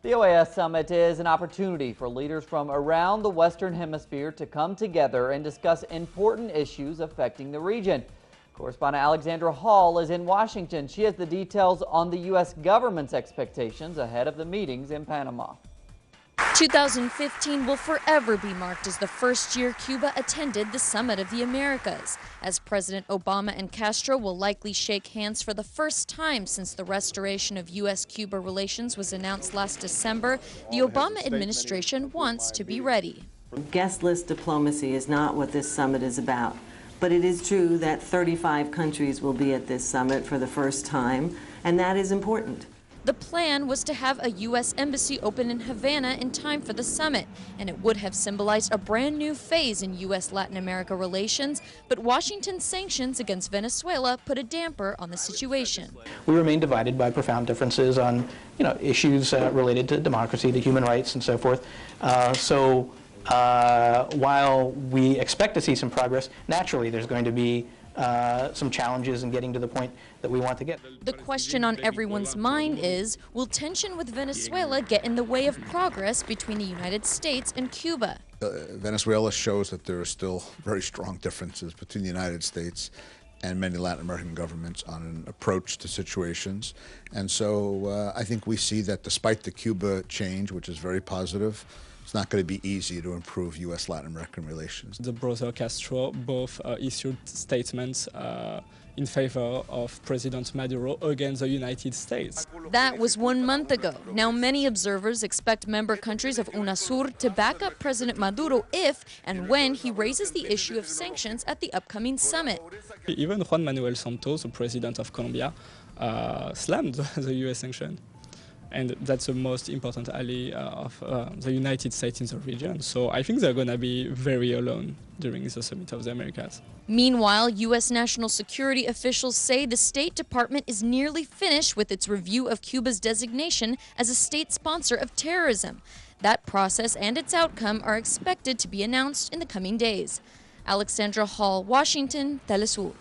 The OAS Summit is an opportunity for leaders from around the Western Hemisphere to come together and discuss important issues affecting the region. Correspondent Alexandra Hall is in Washington. She has the details on the U.S. government's expectations ahead of the meetings in Panama. 2015 will forever be marked as the first year Cuba attended the Summit of the Americas, as President Obama and Castro will likely shake hands for the first time since the restoration of US-Cuba relations was announced last December. The Obama administration wants to be ready. Guest list diplomacy is not what this summit is about, but it is true that 35 countries will be at this summit for the first time, and that is important. The plan was to have a U.S. embassy open in Havana in time for the summit, and it would have symbolized a brand new phase in U.S.-Latin America relations, but Washington's sanctions against Venezuela put a damper on the situation. We remain divided by profound differences on, issues related to democracy, to human rights, and so forth. While we expect to see some progress, naturally there's going to be some challenges in getting to the point that we want to get. The question on everyone's mind is, will tension with Venezuela get in the way of progress between the United States and Cuba? Venezuela shows that there are still very strong differences between the United States and many Latin American governments on an approach to situations. And so I think we see that despite the Cuba change, which is very positive, it's not going to be easy to improve U.S.-Latin American relations. The brother Castro both issued statements in favor of President Maduro against the United States. That was 1 month ago. Now many observers expect member countries of UNASUR to back up President Maduro if and when he raises the issue of sanctions at the upcoming summit. Even Juan Manuel Santos, the president of Colombia, slammed the U.S. sanction. And that's the most important ally of the United States in the region. So I think they're going to be very alone during the Summit of the Americas. Meanwhile, U.S. national security officials say the State Department is nearly finished with its review of Cuba's designation as a state sponsor of terrorism. That process and its outcome are expected to be announced in the coming days. Alexandra Hall, Washington, Telesur.